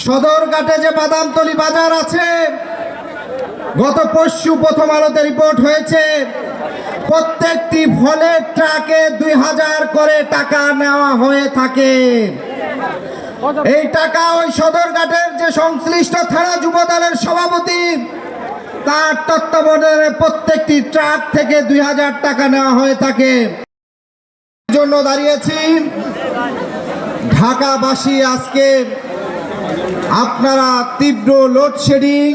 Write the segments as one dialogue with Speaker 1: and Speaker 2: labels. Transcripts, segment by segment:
Speaker 1: সদরঘাটে যে বাদামতলী বাজার আছে, গত পরশু প্রথম আলোতে রিপোর্ট হয়েছে প্রত্যেকটি ফলের ট্রাকে 2000 করে টাকা নেওয়া হয়ে থাকে। এই টাকা ওই সদরঘাটের যে সংশ্লিষ্ট থানা যুবদলের সভাপতি, তার তত্ত্বাবধানে প্রত্যেকটি ট্রাক থেকে 2000 টাকা নেওয়া হয়ে থাকে। জন্য দাঁড়িয়েছি। ঢাকাবাসী আজকে আপনারা তীব্র লোডশেডিং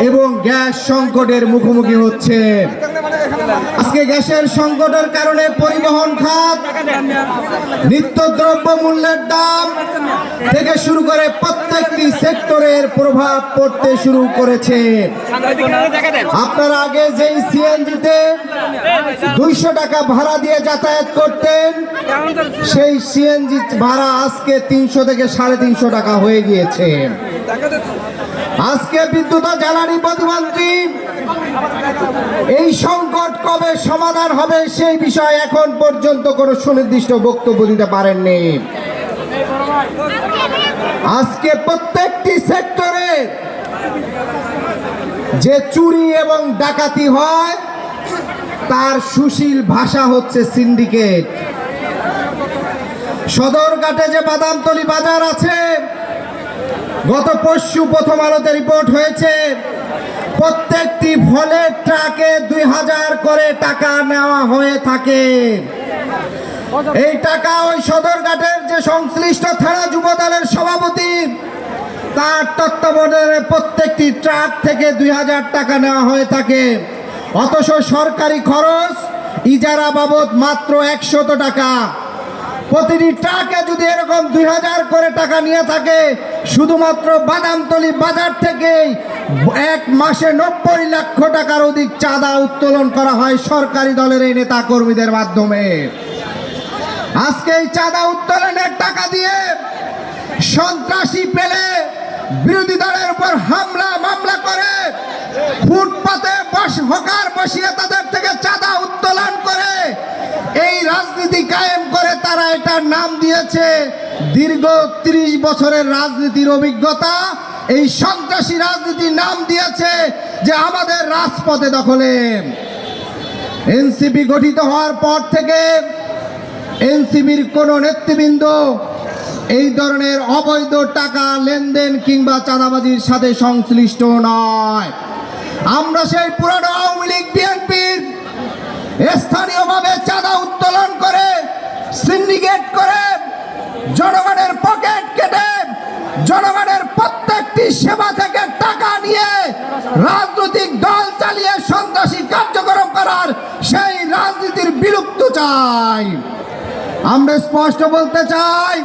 Speaker 1: এবং গ্যাস সংকটের মুখোমুখি হচ্ছে। আজকে গ্যাসের সংকটের কারণে পরিবহন খাত, নিত্যদ্রব্য মূল্যের দাম থেকে শুরু করে প্রত্যেকটি সেক্টরের প্রভাব পড়তে শুরু করেছে। আপনারা আগে যেই সিএনজিতে 200 টাকা ভাড়া দিয়ে যাতায়াত করতেন, সেই সিএনজি ভাড়া আজকে 300 থেকে 350 টাকা হয়ে গিয়েছে। আজকে বিদ্যুৎ ও জ্বালানি প্রতিমন্ত্রী এই সংকট কবে সমাধান হবে সেই বিষয়ে এখন পর্যন্ত কোনো সুনির্দিষ্ট বক্তব্য দিতে পারেননি। আজকে প্রত্যেকটি সেক্টরে যে চুরি এবং ডাকাতি হয়, তার সুশীল ভাষা হচ্ছে সিন্ডিকেট। সদরঘাটে যে বাদামতলী বাজার আছে, গত পরশু প্রথম আলোতে রিপোর্ট হয়েছে প্রত্যেকটি ফলের ট্রাকে 2000 করে টাকা নেওয়া হয়ে থাকে। এই টাকা ওই সদরঘাটের যে সংশ্লিষ্ট থানা যুবদলের সভাপতি, তার তত্ত্বাবধানে প্রত্যেকটি ট্রাক থেকে 2000 টাকা নেওয়া হয়ে থাকে। অথচ সরকারি খরচ ইজারা বাবদ মাত্র 100 টাকা। প্রতিটি ট্রাকে যদি এরকম 2000 করে টাকা নিয়ে থাকে, শুধুমাত্র বাদামতলী বাজার থেকেই এক মাসে 90 লক্ষ টাকার অধিক চাঁদা উত্তোলন করা হয় সরকারি দলের এই নেতা কর্মীদের মাধ্যমে। আজকে এই চাঁদা উত্তোলনের টাকা দিয়ে সন্ত্রাসী পেলে বিরোধী দলের উপর হামলা মামলা করে ফুটপাতে হকার বসিয়ে তাদের থেকে চাঁদা উত্তোলন করে এই রাজনীতি কায়েম করে তারা এটার নাম দিয়েছে, দীর্ঘ 30 বছরের রাজনীতির অভিজ্ঞতা, এই সন্ত্রাসী রাজনীতির নাম দিয়েছে যে আমাদের রাজপথে দখলে। এনসিপি গঠিত হওয়ার পর থেকে এনসিপির কোনো নেতৃবৃন্দ এই ধরনের অবৈধ টাকা লেনদেন কিংবা চাঁদাবাজির সাথে সংশ্লিষ্ট নয়। আমরা সেই পুরনো আওয়ামী লীগ বিএনপির স্থানীয়ভাবে চাঁদা উত্তোলন করে, সিন্ডিকেট করে, জনগণের পকেট কেটে, জনগণের প্রত্যেকটি সেবা থেকে টাকা নিয়ে রাজনৈতিক দল চালিয়ে সন্ত্রাসী কার্যক্রম করার সেই রাজনীতির বিলুপ্ত চাই। আমরা স্পষ্ট বলতে চাই,